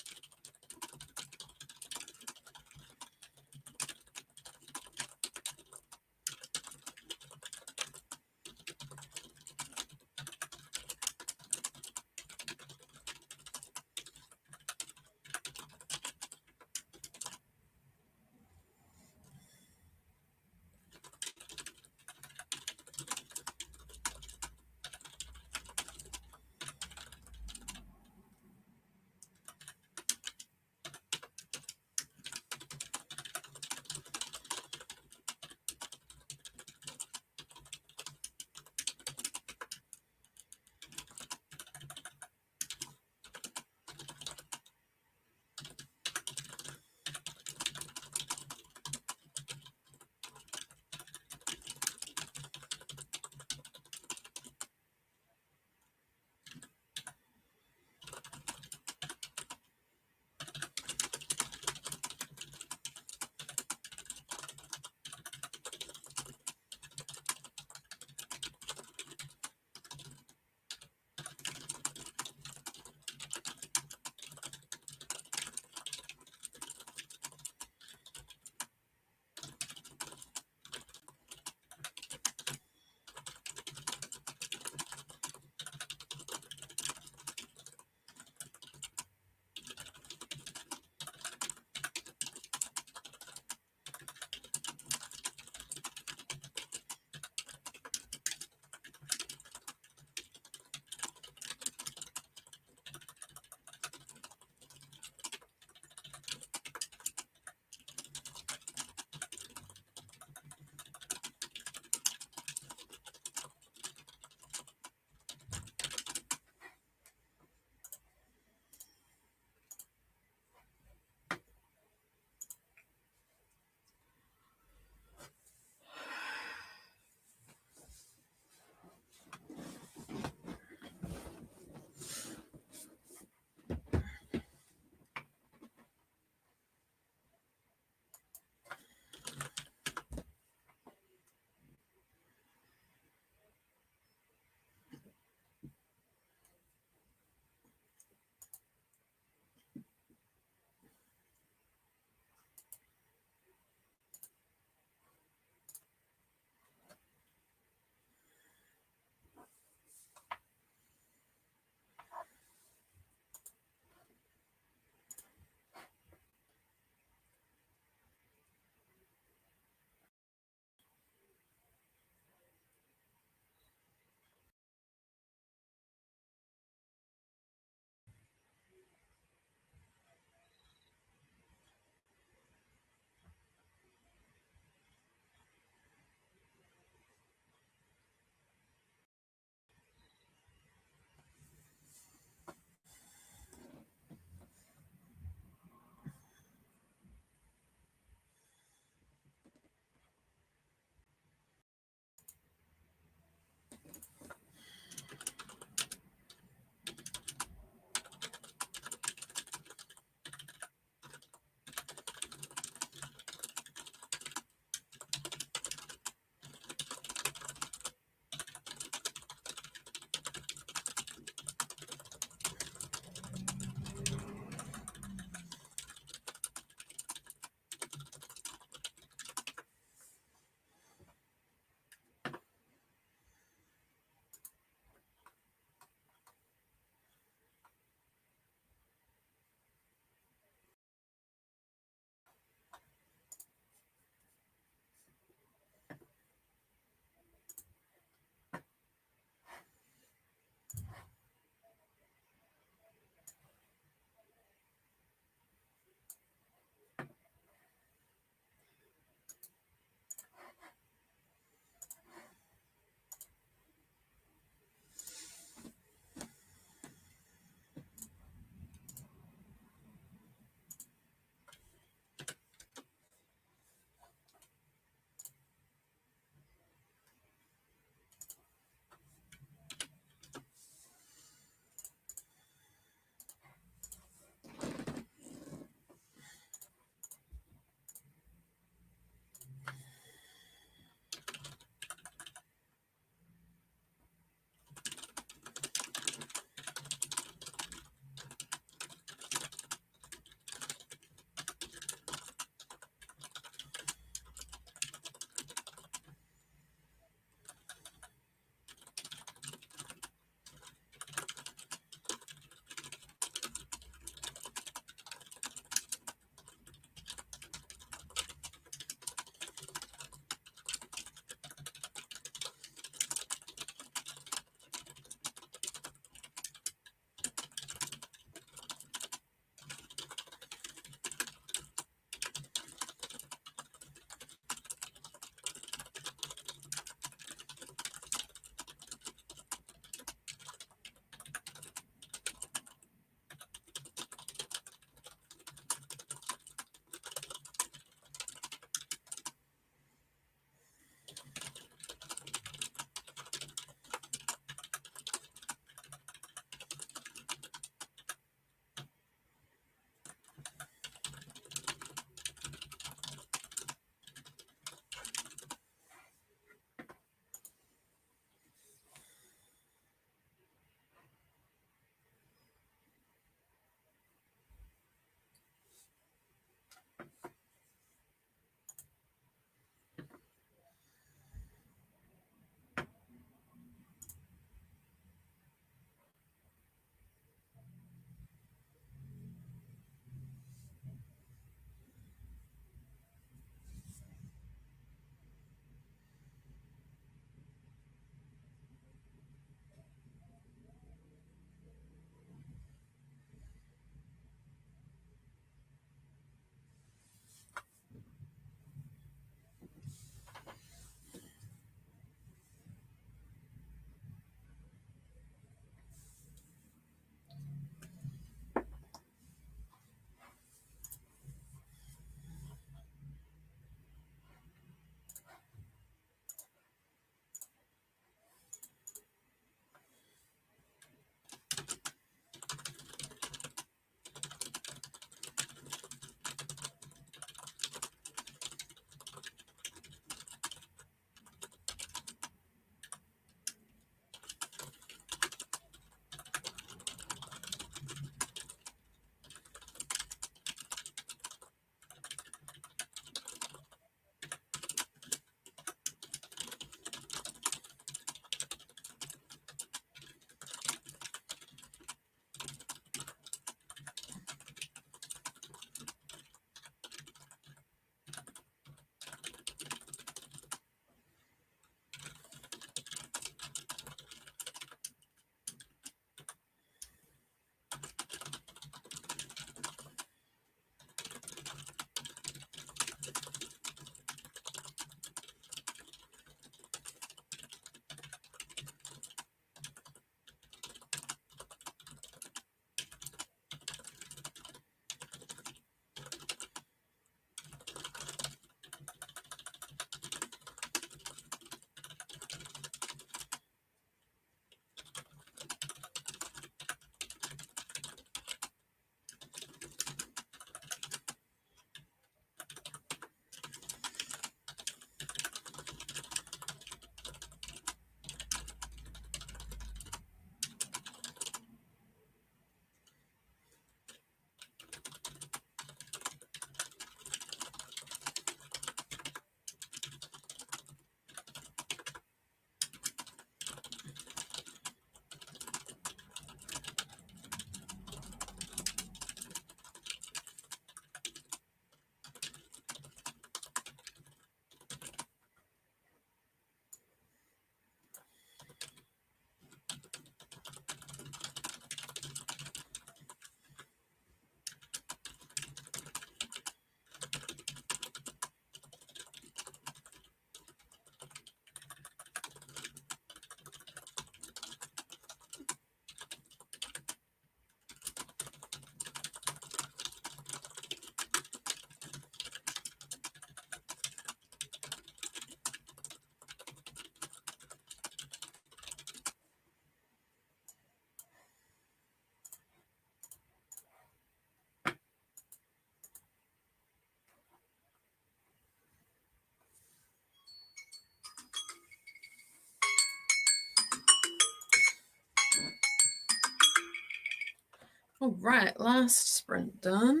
All right, last sprint done.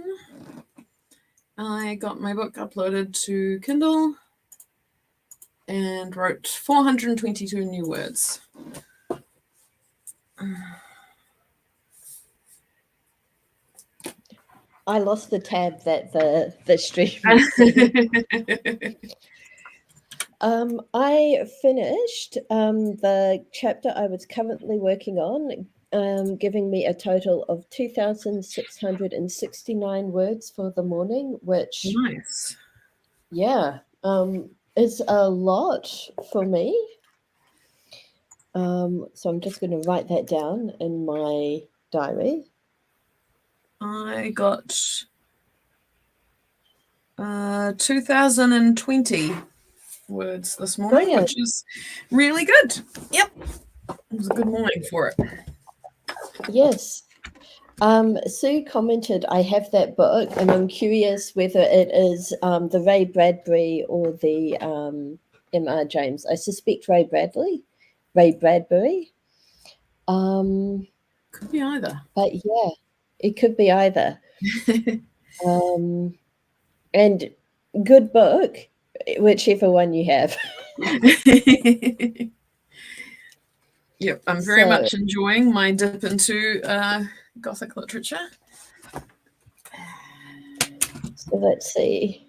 I got my book uploaded to Kindle and wrote 422 new words. I lost the tab that the stream was in. I finished the chapter I was currently working on, giving me a total of 2,669 words for the morning, which Nice. Yeah, is a lot for me. So I'm just going to write that down in my diary. I got 2,020 words this morning, Brilliant. which is really good. Yep. It was a good morning for it. Yes. Sue commented, I have that book, and I'm curious whether it is the Ray Bradbury or the M.R. James. I suspect Ray Bradbury. Could be either. But yeah, it could be either. And good book, whichever one you have. Yep, I'm very much enjoying my dip into Gothic literature. So let's see.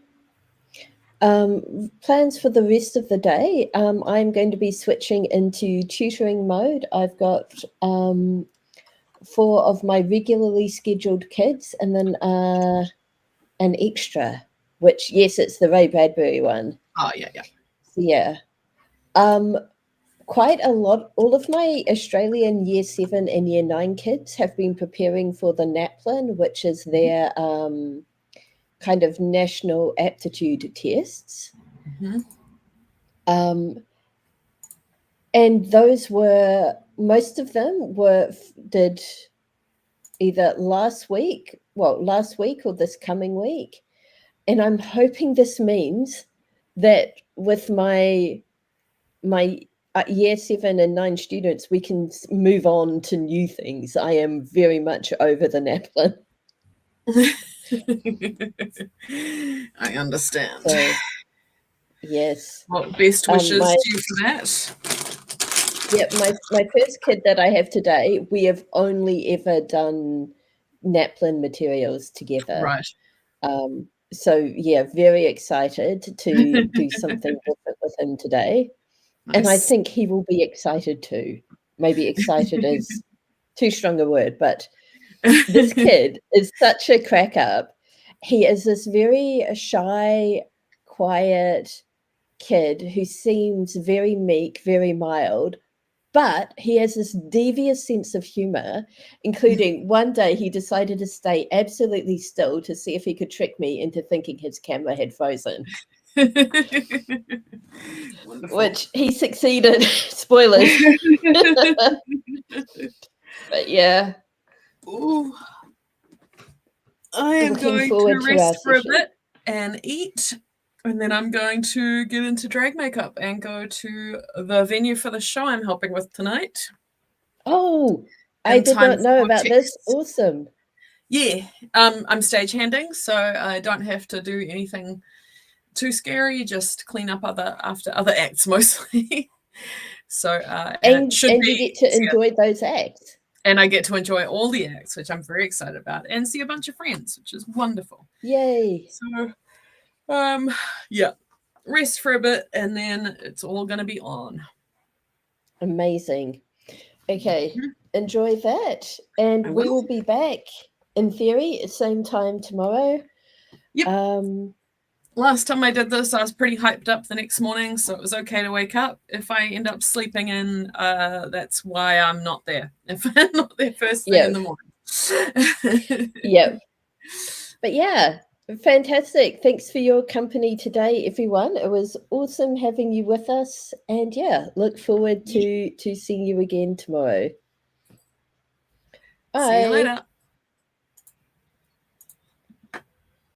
Plans for the rest of the day. I'm going to be switching into tutoring mode. I've got 4 of my regularly scheduled kids and then an extra, which, yes, it's the Ray Bradbury one. Oh, yeah, yeah. So, yeah. Quite a lot. All of my Australian Year 7 and Year 9 kids have been preparing for the NAPLAN, which is their kind of national aptitude tests. And those were, most of them did either last week or this coming week. And I'm hoping this means that with my Year 7 and 9 students, we can move on to new things. I am very much over the NAPLAN. I understand. So, yes. Well, best wishes to you for that. Yep, my first kid that I have today, we have only ever done NAPLAN materials together. Right. So, yeah, very excited to do something different with him today. Nice. And I think he will be excited too. Maybe excited is too strong a word, but this kid is such a crack up. He is this very shy, quiet kid who seems very meek, very mild, but he has this devious sense of humor, including one day he decided to stay absolutely still to see if he could trick me into thinking his camera had frozen. Which he succeeded. Spoilers. But yeah. Ooh. I am going to rest for a bit and eat, and then I'm going to get into drag makeup and go to the venue for the show I'm helping with tonight. Oh, I did not know about this. Awesome. Yeah, I'm stagehanding, so I don't have to do anything too scary, just clean up after other acts mostly. So and you get to enjoy those acts. And I get to enjoy all the acts, which I'm very excited about, and see a bunch of friends, which is wonderful. Yay. So yeah, rest for a bit and then it's all going to be on. Amazing. Okay, enjoy that. And we will be back in theory at the same time tomorrow. Yep. Last time I did this, I was pretty hyped up the next morning, so it was okay to wake up. If I end up sleeping in, that's why I'm not there. If I'm not there first thing in the morning. Yep. But yeah, fantastic. Thanks for your company today, everyone. It was awesome having you with us. And yeah, look forward to seeing you again tomorrow. Bye. See you later.